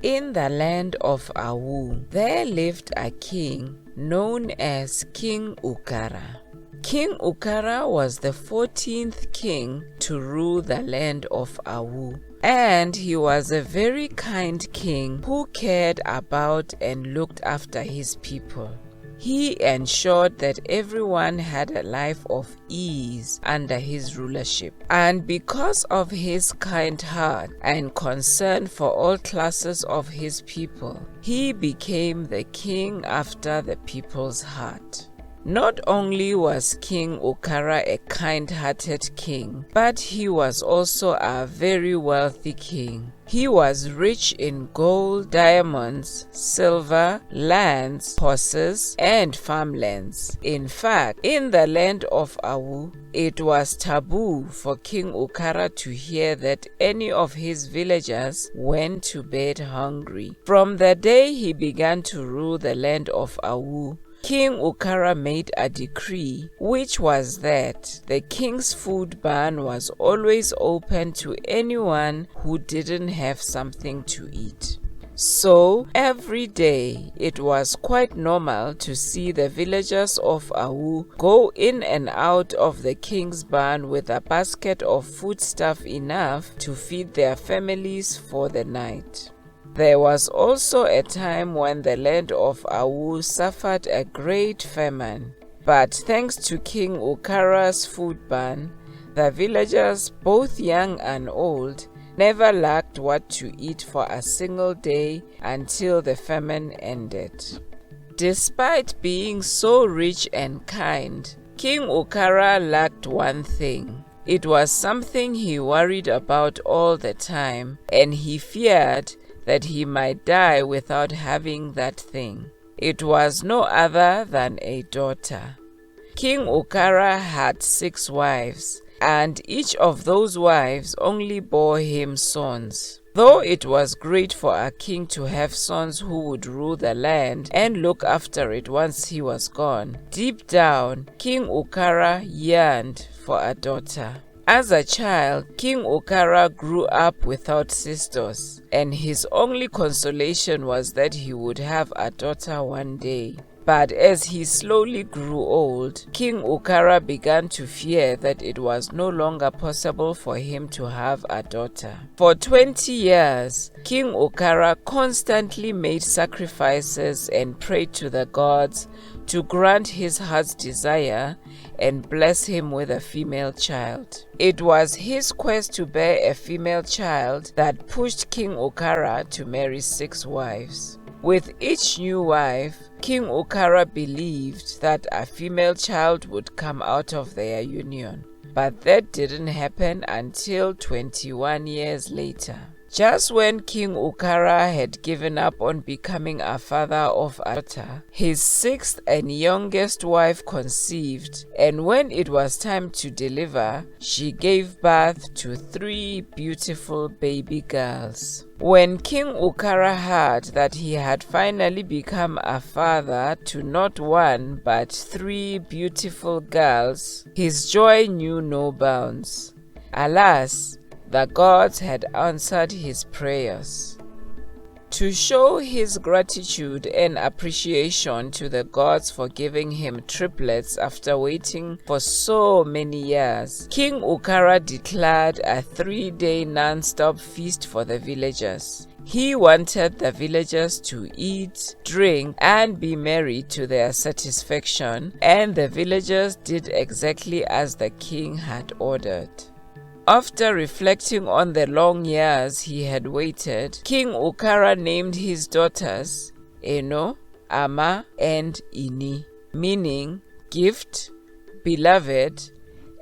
In the land of Awu, there lived a king known as King Ukara. King Ukara was the 14th king to rule the land of Awu, and he was a very kind king who cared about and looked after his people. He ensured that everyone had a life of ease under his rulership. And because of his kind heart and concern for all classes of his people, he became the king after the people's heart. Not only was King Ukara a kind-hearted king, but he was also a very wealthy king. He was rich in gold, diamonds, silver, lands, horses, and farmlands. In fact, in the land of Awu, it was taboo for King Ukara to hear that any of his villagers went to bed hungry. From the day he began to rule the land of Awu, King Ukara made a decree, which was that the king's food barn was always open to anyone who didn't have something to eat. So, every day, it was quite normal to see the villagers of Awu go in and out of the king's barn with a basket of foodstuff enough to feed their families for the night. There was also a time when the land of Awu suffered a great famine, but thanks to King Ukara's food barn, the villagers, both young and old, never lacked what to eat for a single day until the famine ended. Despite being so rich and kind, King Ukara lacked one thing. It was something he worried about all the time, and he feared that he might die without having that thing. It was no other than a daughter. King Ukara had 6 wives, and each of those wives only bore him sons. Though it was great for a king to have sons who would rule the land and look after it once he was gone, deep down, King Ukara yearned for a daughter. As a child, King Ukara grew up without sisters, and his only consolation was that he would have a daughter one day. But as he slowly grew old, King Ukara began to fear that it was no longer possible for him to have a daughter. For 20 years, King Ukara constantly made sacrifices and prayed to the gods to grant his heart's desire and bless him with a female child. It was his quest to bear a female child that pushed King Ukara to marry 6 wives. With each new wife, King Ukara believed that a female child would come out of their union, but that didn't happen until 21 years later. Just when King Ukara had given up on becoming a father of a daughter, his 6th and youngest wife conceived, and when it was time to deliver, she gave birth to 3 beautiful baby girls. When King Ukara heard that he had finally become a father to not 1 but 3 beautiful girls, his joy knew no bounds. Alas, the gods had answered his prayers. To show his gratitude and appreciation to the gods for giving him triplets after waiting for so many years, King Ukara declared a 3-day non-stop feast for the villagers. He wanted the villagers to eat, drink, and be merry to their satisfaction, and the villagers did exactly as the king had ordered. After reflecting on the long years he had waited, King Ukara named his daughters Eno, Ama, and Ini, meaning gift, beloved,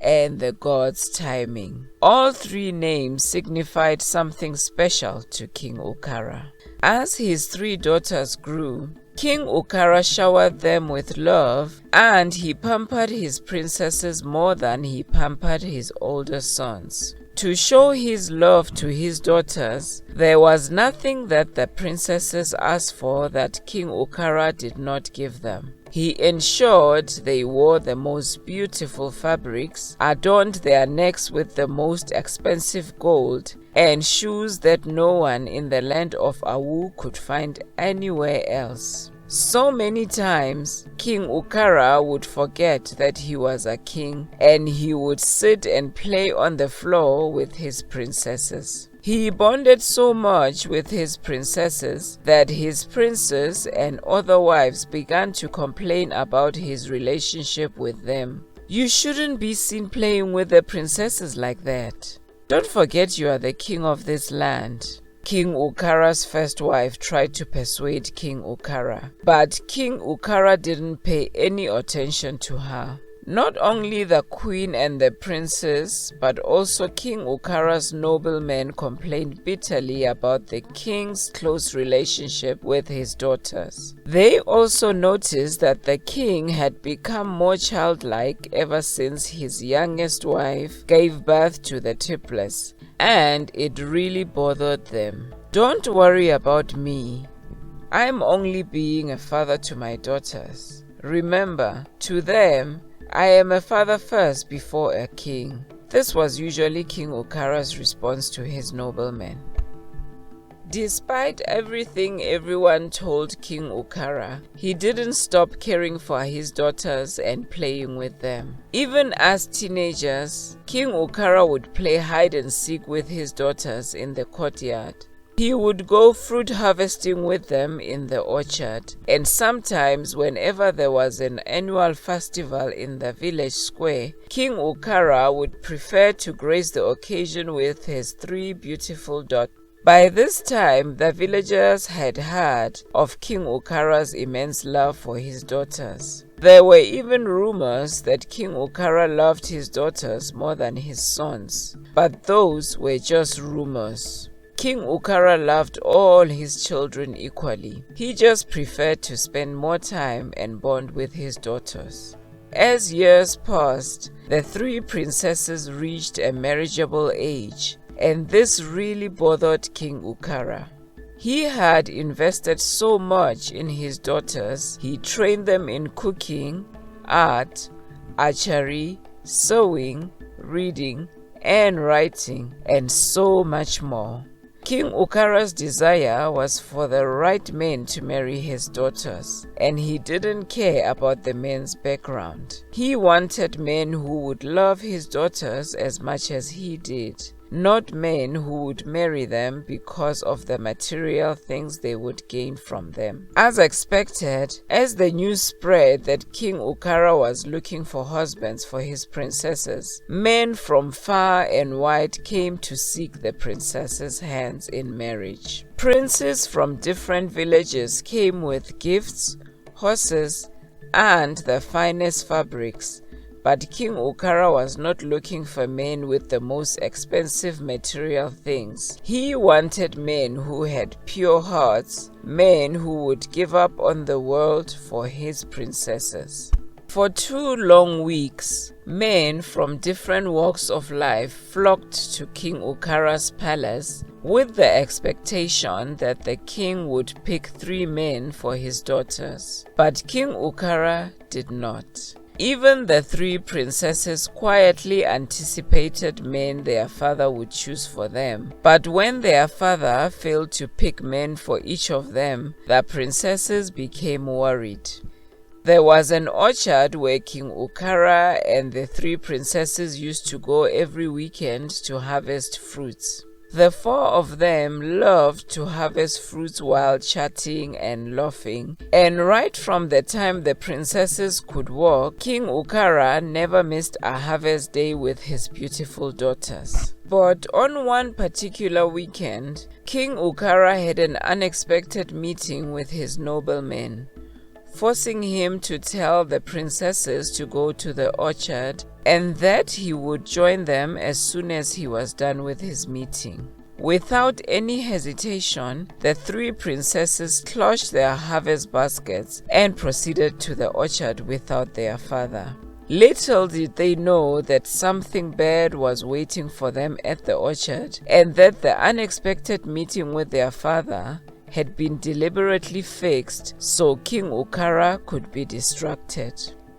and the god's timing. All 3 names signified something special to King Ukara. As his 3 daughters grew, King Ukara showered them with love, and he pampered his princesses more than he pampered his older sons. To show his love to his daughters, there was nothing that the princesses asked for that King Ukara did not give them. He ensured they wore the most beautiful fabrics, adorned their necks with the most expensive gold, and shoes that no one in the land of Awu could find anywhere else. So many times, King Ukara would forget that he was a king, and he would sit and play on the floor with his princesses. He bonded so much with his princesses that his princes and other wives began to complain about his relationship with them. You shouldn't be seen playing with the princesses like that. Don't forget you are the king of this land. King Ukara's first wife tried to persuade King Ukara, but King Ukara didn't pay any attention to her. Not only the queen and the princes, but also King Ukara's noblemen complained bitterly about the king's close relationship with his daughters. They also noticed that the king had become more childlike ever since his youngest wife gave birth to the triplets, and it really bothered them. Don't worry about me. I'm only being a father to my daughters. Remember, to them, I am a father first before a king. This was usually King Ukara's response to his noblemen. Despite everything everyone told King Ukara, he didn't stop caring for his daughters and playing with them. Even as teenagers, King Ukara would play hide and seek with his daughters in the courtyard. He would go fruit harvesting with them in the orchard, and sometimes whenever there was an annual festival in the village square, King Ukara would prefer to grace the occasion with his 3 beautiful daughters. By this time, the villagers had heard of King Ukara's immense love for his daughters. There were even rumors that King Ukara loved his daughters more than his sons, but those were just rumors. King Ukara loved all his children equally. He just preferred to spend more time and bond with his daughters. As years passed, the 3 princesses reached a marriageable age, and this really bothered King Ukara. He had invested so much in his daughters. He trained them in cooking, art, archery, sewing, reading, and writing, and so much more. King Ukara's desire was for the right man to marry his daughters, and he didn't care about the men's background. He wanted men who would love his daughters as much as he did, not men who would marry them because of the material things they would gain from them. As expected, as the news spread that King Ukara was looking for husbands for his princesses, men from far and wide came to seek the princesses' hands in marriage. Princes from different villages came with gifts, horses, and the finest fabrics. But King Ukara was not looking for men with the most expensive material things. He wanted men who had pure hearts, men who would give up on the world for his princesses. For 2 long weeks, men from different walks of life flocked to King Ukara's palace with the expectation that the king would pick 3 men for his daughters. But King Ukara did not. Even the 3 princesses quietly anticipated men their father would choose for them. But when their father failed to pick men for each of them, the princesses became worried. There was an orchard where King Ukara and the 3 princesses used to go every weekend to harvest fruits. The 4 of them loved to harvest fruits while chatting and laughing, and right from the time the princesses could walk, King Ukara never missed a harvest day with his beautiful daughters. But on one particular weekend, King Ukara had an unexpected meeting with his noblemen, forcing him to tell the princesses to go to the orchard and that he would join them as soon as he was done with his meeting. Without any hesitation, the 3 princesses clutched their harvest baskets and proceeded to the orchard without their father. Little did they know that something bad was waiting for them at the orchard, and that the unexpected meeting with their father had been deliberately fixed so King Ukara could be distracted.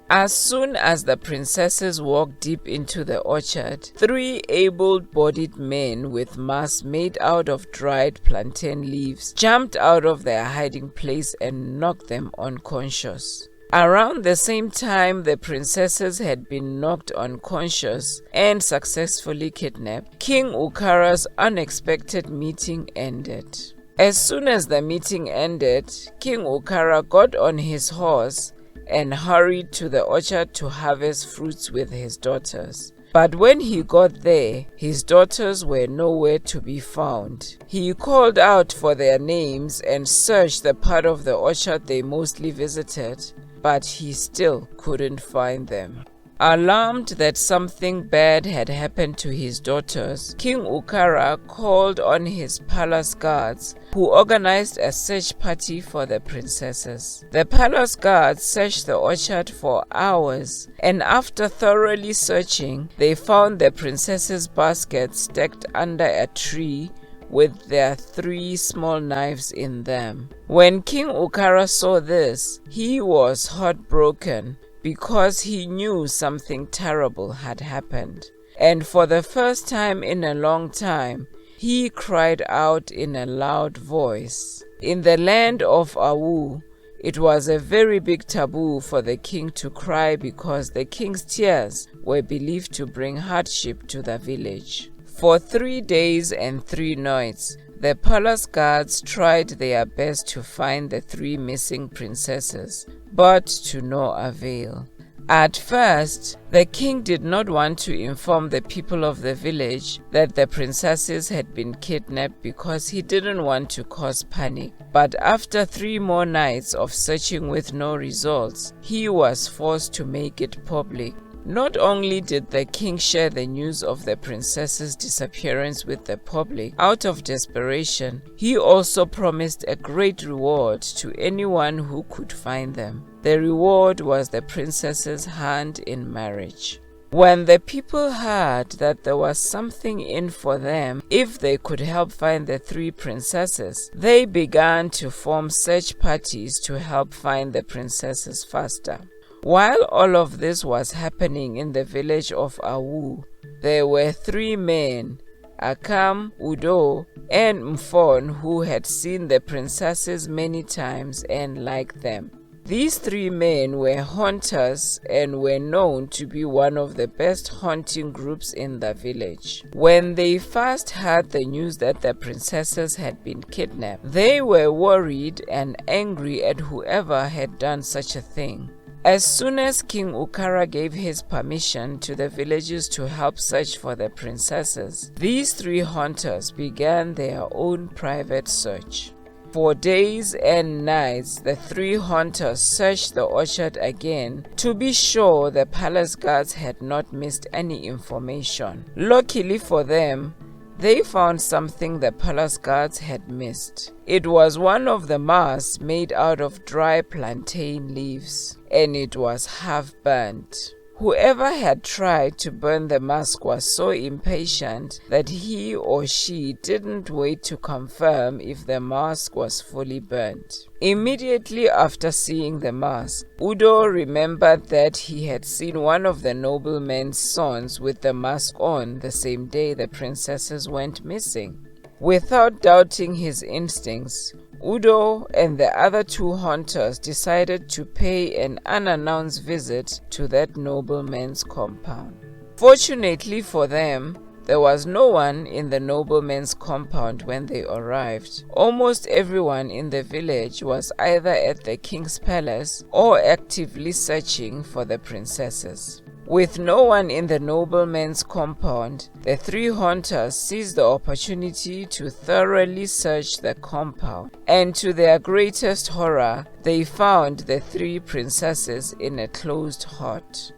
As soon as the princesses walked deep into the orchard, 3 able-bodied men with masks made out of dried plantain leaves jumped out of their hiding place and knocked them unconscious. Around the same time the princesses had been knocked unconscious and successfully kidnapped, King Ukara's unexpected meeting ended. As soon as the meeting ended, King Ukara got on his horse and hurried to the orchard to harvest fruits with his daughters. But when he got there, his daughters were nowhere to be found. He called out for their names and searched the part of the orchard they mostly visited, but he still couldn't find them. Alarmed that something bad had happened to his daughters, King Ukara called on his palace guards, who organized a search party for the princesses. The palace guards searched the orchard for hours, and after thoroughly searching, they found the princesses' baskets stacked under a tree with their 3 small knives in them. When King Ukara saw this, he was heartbroken, because he knew something terrible had happened. And for the first time in a long time, he cried out in a loud voice. In the land of Awu, it was a very big taboo for the king to cry because the king's tears were believed to bring hardship to the village. For 3 days and 3 nights, the palace guards tried their best to find the 3 missing princesses, but to no avail. At first, the king did not want to inform the people of the village that the princesses had been kidnapped because he didn't want to cause panic. But after 3 more nights of searching with no results, he was forced to make it public. Not only did the king share the news of the princess's disappearance with the public out of desperation, he also promised a great reward to anyone who could find them. The reward was the princess's hand in marriage. When the people heard that there was something in for them if they could help find the 3 princesses, they began to form search parties to help find the princesses faster. While all of this was happening in the village of Awu, there were 3 men, Akam, Udo, and Mfon, who had seen the princesses many times and liked them. These 3 men were hunters and were known to be one of the best hunting groups in the village. When they first heard the news that the princesses had been kidnapped, they were worried and angry at whoever had done such a thing. As soon as King Ukara gave his permission to the villagers to help search for the princesses, these 3 hunters began their own private search. For days and nights, the 3 hunters searched the orchard again to be sure the palace guards had not missed any information. Luckily for them, they found something the palace guards had missed. It was one of the masks made out of dry plantain leaves, and it was half burnt. Whoever had tried to burn the mask was so impatient that he or she didn't wait to confirm if the mask was fully burnt. Immediately after seeing the mask, Udo remembered that he had seen one of the nobleman's sons with the mask on the same day the princesses went missing. Without doubting his instincts, Udo and the other 2 hunters decided to pay an unannounced visit to that nobleman's compound. Fortunately for them, there was no one in the nobleman's compound when they arrived. Almost everyone in the village was either at the king's palace or actively searching for the princesses. With no one in the nobleman's compound, the 3 hunters seized the opportunity to thoroughly search the compound, and to their greatest horror, they found the 3 princesses in a closed hut.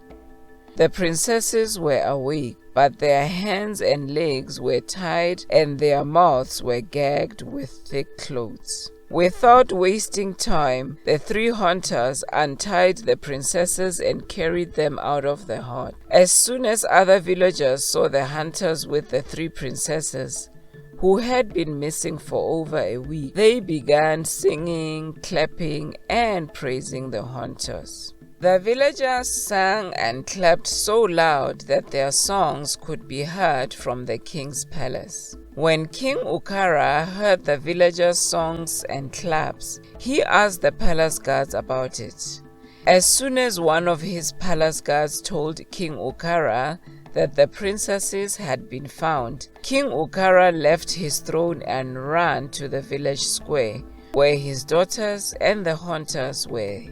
The princesses were awake, but their hands and legs were tied and their mouths were gagged with thick clothes. Without wasting time, the 3 hunters untied the princesses and carried them out of the hut. As soon as other villagers saw the hunters with the 3 princesses, who had been missing for over a week, they began singing, clapping, and praising the hunters. The villagers sang and clapped so loud that their songs could be heard from the king's palace. When King Ukara heard the villagers' songs and claps, he asked the palace guards about it. As soon as one of his palace guards told King Ukara that the princesses had been found, King Ukara left his throne and ran to the village square, where his daughters and the hunters were.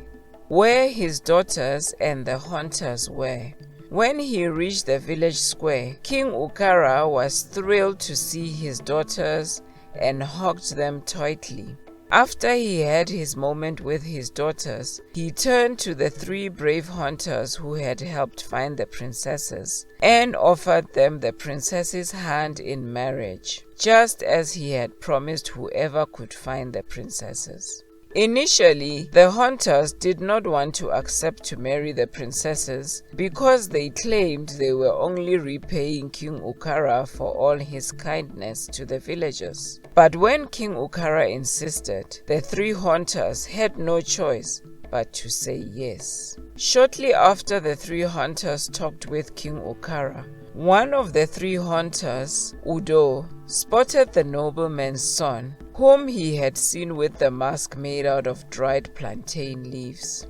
When he reached the village square, King Ukara was thrilled to see his daughters and hugged them tightly. After he had his moment with his daughters, he turned to the 3 brave hunters who had helped find the princesses and offered them the princess's hand in marriage, just as he had promised whoever could find the princesses. Initially, the hunters did not want to accept to marry the princesses because they claimed they were only repaying King Ukara for all his kindness to the villagers. But when King Ukara insisted, the 3 hunters had no choice but to say yes. Shortly after the 3 hunters talked with King Ukara, one of the 3 hunters, Udo, spotted the nobleman's son, whom he had seen with the mask made out of dried plantain leaves.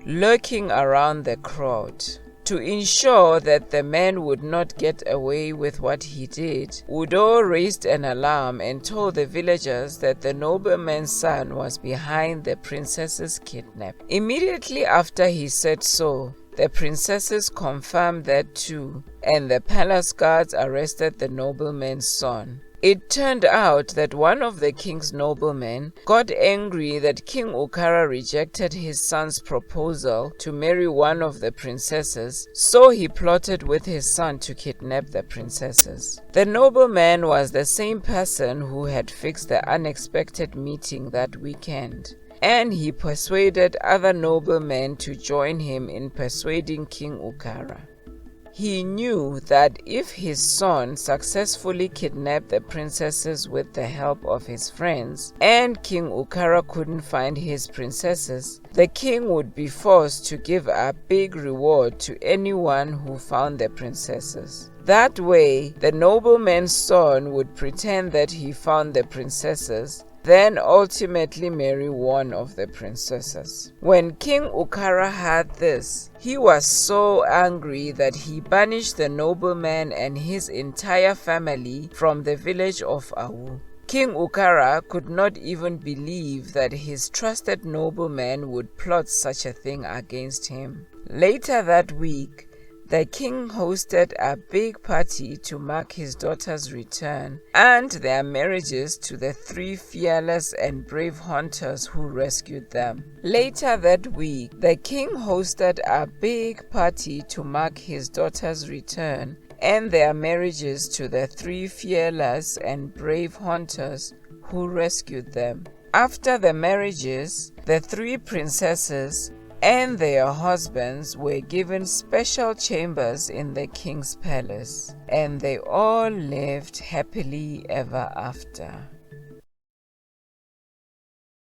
Lurking around the crowd. To ensure that the man would not get away with what he did, Udo raised an alarm and told the villagers that the nobleman's son was behind the princess's kidnap. Immediately after he said so, the princesses confirmed that too, and the palace guards arrested the nobleman's son. It turned out that one of the king's noblemen got angry that King Ukara rejected his son's proposal to marry one of the princesses, so he plotted with his son to kidnap the princesses. The nobleman was the same person who had fixed the unexpected meeting that weekend, and he persuaded other noblemen to join him in persuading King Ukara. He knew that if his son successfully kidnapped the princesses with the help of his friends, and King Ukara couldn't find his princesses, the king would be forced to give a big reward to anyone who found the princesses. That way, the nobleman's son would pretend that he found the princesses, then ultimately marry one of the princesses. When King Ukara heard this, he was so angry that he banished the nobleman and his entire family from the village of Awu. King Ukara could not even believe that his trusted nobleman would plot such a thing against him. Later that week, the king hosted a big party to mark his daughter's return and their marriages to the 3 fearless and brave hunters who rescued them. Later that week, the king hosted a big party to mark his daughter's return and their marriages to the 3 fearless and brave hunters who rescued them. After the marriages, the 3 princesses and their husbands were given special chambers in the king's palace, and they all lived happily ever after.